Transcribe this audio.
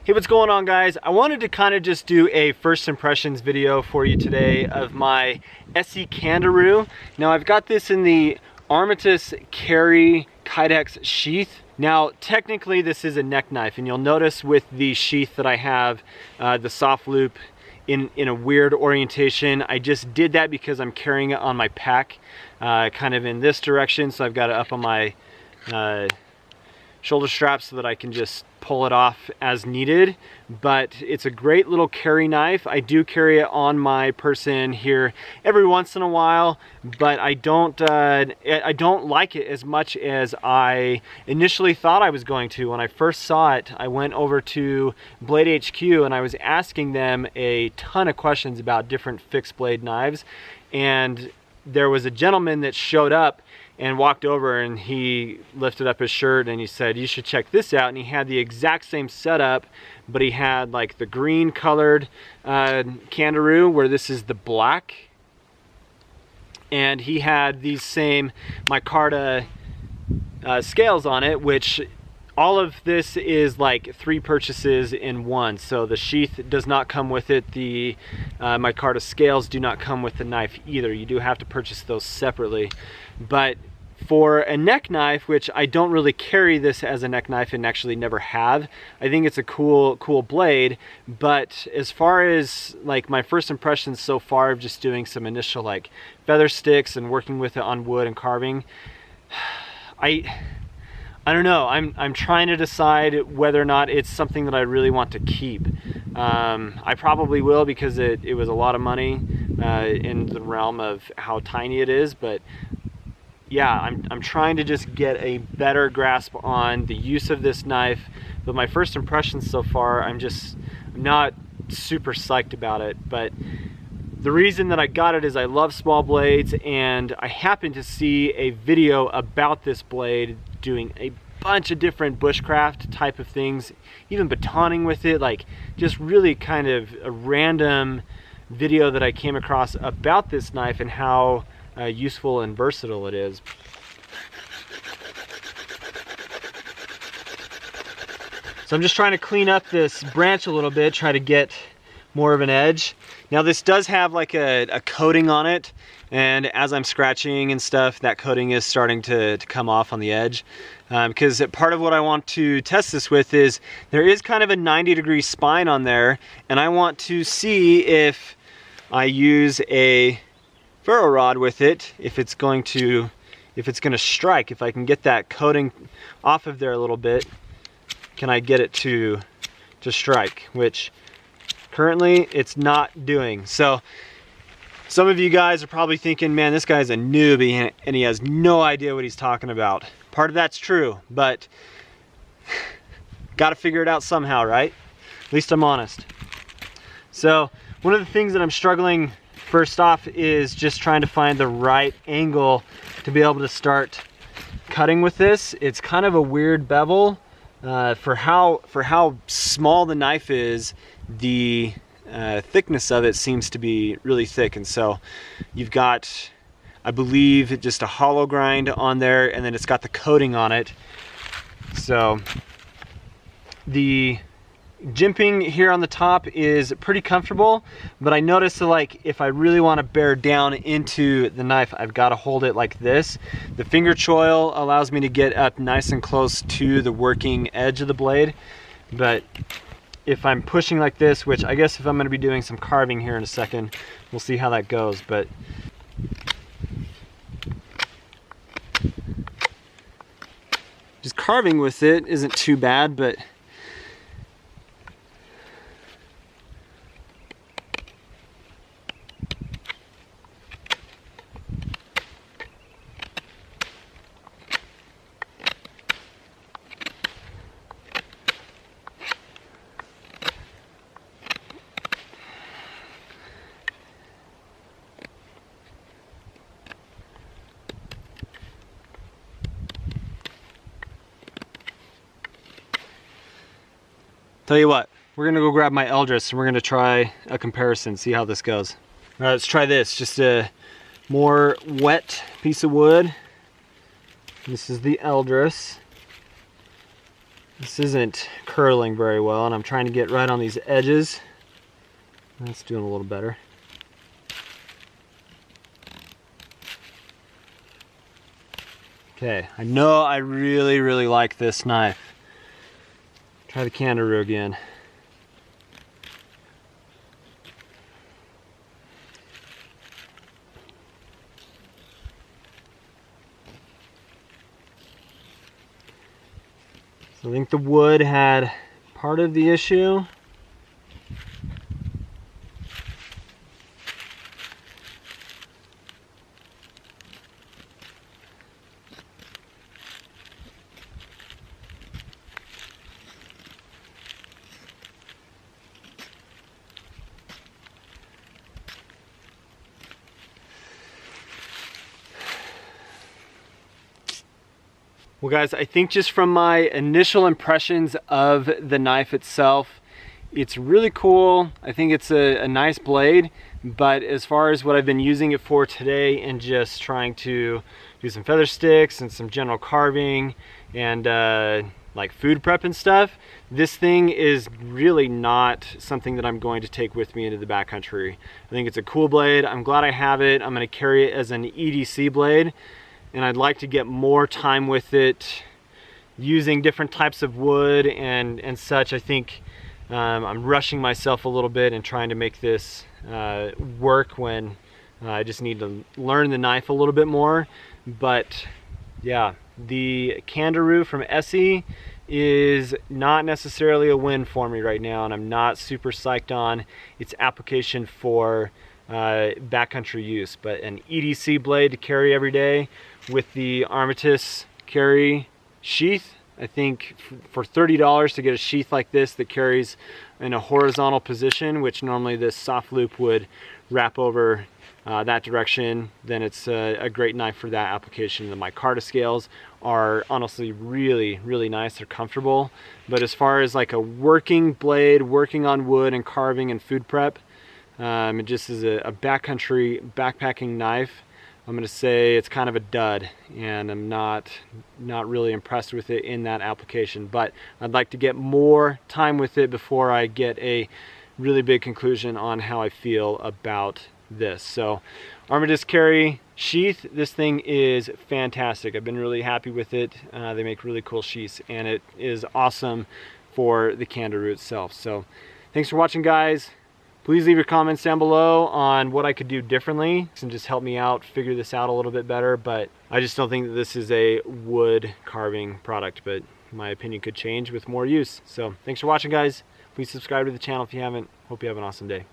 Hey, what's going on, guys? I wanted to kind of just do a first impressions video for you today of my Esee Candiru. Now, I've got this in the Armitage Carry Kydex sheath. Now, technically this is a neck knife, and you'll notice with the sheath that I have, the soft loop in a weird orientation. I just did that because I'm carrying it on my pack, kind of in this direction, so I've got it up on my shoulder strap so that I can just pull it off as needed. But it's a great little carry knife. I do carry it on my person here every once in a while, but I don't like it as much as I initially thought I was going to. When I first saw it, I went over to Blade HQ and I was asking them a ton of questions about different fixed blade knives, and there was a gentleman that showed up and walked over, and he lifted up his shirt and he said, "You should check this out." And he had the exact same setup, but he had like the green colored Candiru, where this is the black, and he had these same micarta scales on it, which all of this is like 3 purchases in one. So the sheath does not come with it. The micarta scales do not come with the knife either. You do have to purchase those separately. But for a neck knife, which I don't really carry this as a neck knife and actually never have, I think it's a cool blade. But as far as like my first impressions so far of just doing some initial like feather sticks and working with it on wood and carving, I don't know. I'm trying to decide whether or not it's something that I really want to keep. I probably will, because it was a lot of money in the realm of how tiny it is. But yeah, I'm trying to just get a better grasp on the use of this knife. But my first impressions so far, I'm not super psyched about it. But the reason that I got it is I love small blades, and I happened to see a video about this blade doing a bunch of different bushcraft type of things, even batoning with it, like just really kind of a random video that I came across about this knife and how useful and versatile it is. So I'm just trying to clean up this branch a little bit, try to get more of an edge. Now this does have like a coating on it, and as I'm scratching and stuff, that coating is starting to come off on the edge. Because part of what I want to test this with is there is kind of a 90-degree spine on there, and I want to see if I use a ferro rod with it, if it's going to strike, if I can get that coating off of there a little bit. Can I get it to strike, which currently it's not doing. So some of you guys are probably thinking, man, this guy's a newbie and he has no idea what he's talking about. Part of that's true, but got to figure it out somehow, right? At least I'm honest. So one of the things that I'm struggling first off is just trying to find the right angle to be able to start cutting with this. It's kind of a weird bevel. For how small the knife is, the thickness of it seems to be really thick, and so you've got, I believe, just a hollow grind on there, and then it's got the coating on it. So the jimping here on the top is pretty comfortable, but I noticed that like if I really want to bear down into the knife, I've got to hold it like this. The finger choil allows me to get up nice and close to the working edge of the blade, but if I'm pushing like this, which I guess if I'm going to be doing some carving here in a second, we'll see how that goes. But just carving with it isn't too bad, but tell you what, we're gonna go grab my Eldris and we're gonna try a comparison, see how this goes. All right, let's try this. Just a more wet piece of wood. This is the Eldris. This isn't curling very well, and I'm trying to get right on these edges. That's doing a little better. Okay, I know I really like this knife. Try the Candiru again. So I think the wood had part of the issue. Well guys, I think just from my initial impressions of the knife itself, it's really cool. I think it's a nice blade, but as far as what I've been using it for today and just trying to do some feather sticks and some general carving and like food prep and stuff, this thing is really not something that I'm going to take with me into the backcountry. I think it's a cool blade. I'm glad I have it. I'm going to carry it as an EDC blade, and I'd like to get more time with it using different types of wood and such. I think I'm rushing myself a little bit and trying to make this work when I just need to learn the knife a little bit more. But yeah, the Candiru from Esee is not necessarily a win for me right now, and I'm not super psyched on its application for backcountry use. But an EDC blade to carry every day with the Armistice carry sheath, I think for $30 to get a sheath like this that carries in a horizontal position, which normally this soft loop would wrap over that direction, then it's a great knife for that application. The micarta scales are honestly really nice. They're comfortable, but as far as like a working blade, working on wood and carving and food prep, it just is a backcountry backpacking knife. I'm going to say it's kind of a dud, and I'm not really impressed with it in that application. But I'd like to get more time with it before I get a really big conclusion on how I feel about this. So Armistice carry sheath, this thing is fantastic. I've been really happy with it. They make really cool sheaths, and it is awesome for the Candiru itself. So thanks for watching, guys. Please leave your comments down below on what I could do differently and just help me out figure this out a little bit better. But I just don't think that this is a wood carving product, but my opinion could change with more use. So thanks for watching, guys. Please subscribe to the channel if you haven't. Hope you have an awesome day.